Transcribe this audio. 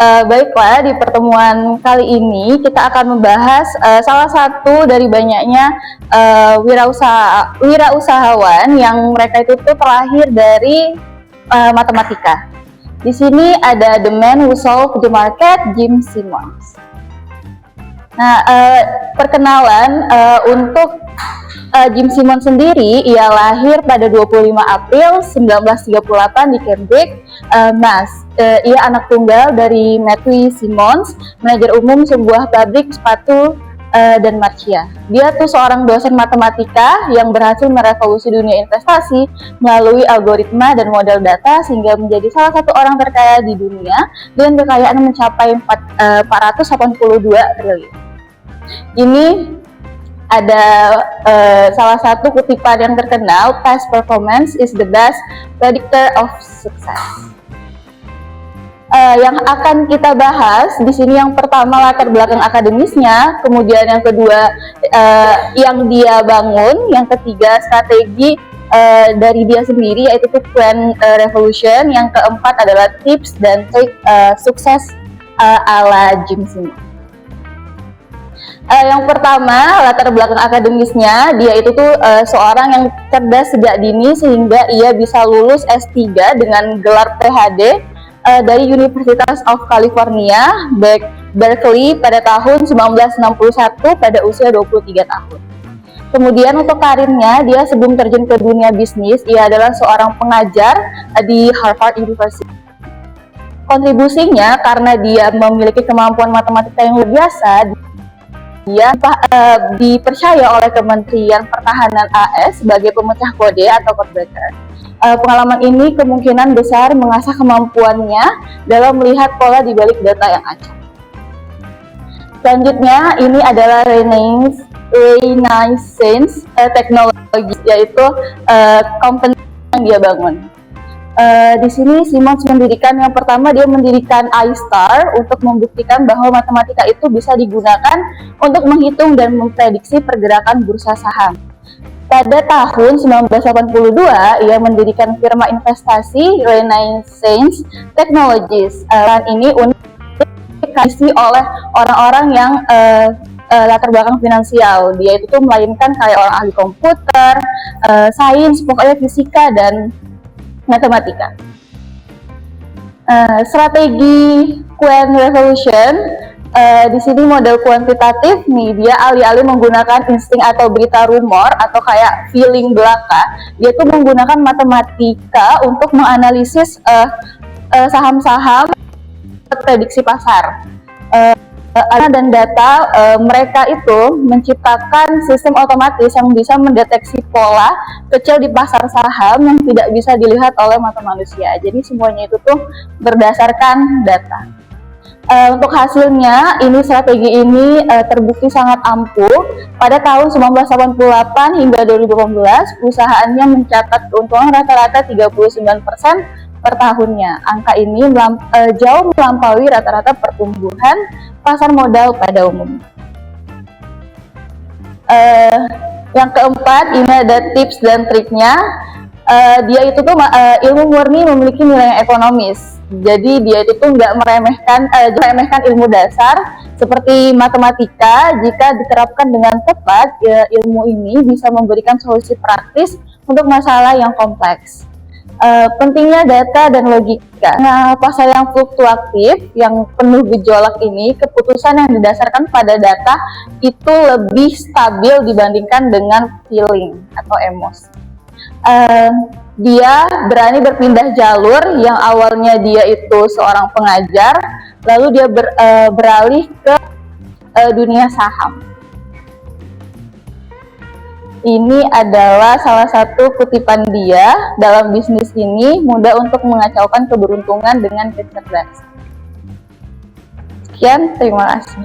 Baiklah, di pertemuan kali ini kita akan membahas salah satu dari banyaknya wirausahawan yang mereka itu tuh terlahir dari matematika. Di sini ada the man who solved the market, Jim Simons. Nah, perkenalan untuk Jim Simons sendiri, ia lahir pada 25 April 1938 di Cambridge, Mass. Ia anak tunggal dari Matthew Simons, manajer umum sebuah pabrik sepatu dan Marcia. Dia tuh seorang dosen matematika yang berhasil merevolusi dunia investasi melalui algoritma dan model data sehingga menjadi salah satu orang terkaya di dunia dengan kekayaan mencapai 482 triliun. Ini ada salah satu kutipan yang terkenal, past performance is the best predictor of success. Yang akan kita bahas di sini yang pertama latar belakang akademisnya, kemudian yang kedua yang dia bangun, yang ketiga strategi dari dia sendiri yaitu Quant Revolution, yang keempat adalah tips dan trik sukses ala Jim Simons. Yang pertama latar belakang akademisnya, dia itu tuh seorang yang cerdas sejak dini sehingga ia bisa lulus S3 dengan gelar PhD dari University of California, Berkeley pada tahun 1961 pada usia 23 tahun. Kemudian untuk karirnya, dia sebelum terjun ke dunia bisnis, ia adalah seorang pengajar di Harvard University. Kontribusinya karena dia memiliki kemampuan matematika yang luar biasa, dia dipercaya oleh Kementerian Pertahanan AS sebagai pemecah kode atau codebreaker. Pengalaman ini kemungkinan besar mengasah kemampuannya dalam melihat pola di balik data yang acak. Selanjutnya, ini adalah Renaissance teknologi, yaitu company yang dia bangun. Di sini Simons mendirikan, yang pertama dia mendirikan iStar untuk membuktikan bahwa matematika itu bisa digunakan untuk menghitung dan memprediksi pergerakan bursa saham. Pada tahun 1982, ia mendirikan firma investasi Renaissance Technologies. Ini unik diisi oleh orang-orang yang latar belakang finansial. Dia itu tuh melainkan kayak orang ahli komputer, sains, pokoknya fisika dan matematika. Strategi Quant Revolution, di sini model kuantitatif nih, dia alih-alih menggunakan insting atau berita rumor atau kayak feeling belaka, dia tuh menggunakan matematika untuk menganalisis saham-saham, prediksi pasar. Dan data mereka itu menciptakan sistem otomatis yang bisa mendeteksi pola kecil di pasar saham yang tidak bisa dilihat oleh mata manusia. Jadi semuanya itu tuh berdasarkan data. Untuk hasilnya, strategi ini terbukti sangat ampuh. Pada tahun 1988 hingga 2018, perusahaannya mencatat keuntungan rata-rata 39% per tahunnya. Angka ini jauh melampaui rata-rata pertumbuhan pasar modal pada umumnya. Yang keempat, ini ada tips dan triknya. Dia itu tuh ilmu murni memiliki nilai yang ekonomis. Jadi dia itu tuh nggak meremehkan ilmu dasar seperti matematika. Jika diterapkan dengan tepat, ilmu ini bisa memberikan solusi praktis untuk masalah yang kompleks. Pentingnya data dan logika. Nah, pasar yang fluktuatif, yang penuh gejolak ini, keputusan yang didasarkan pada data itu lebih stabil dibandingkan dengan feeling atau emosi. Dia berani berpindah jalur, yang awalnya dia itu seorang pengajar, lalu dia beralih ke dunia saham. Ini adalah salah satu kutipan dia dalam bisnis ini, mudah untuk mengacaukan keberuntungan dengan kecerdasan. Sekian, terima kasih.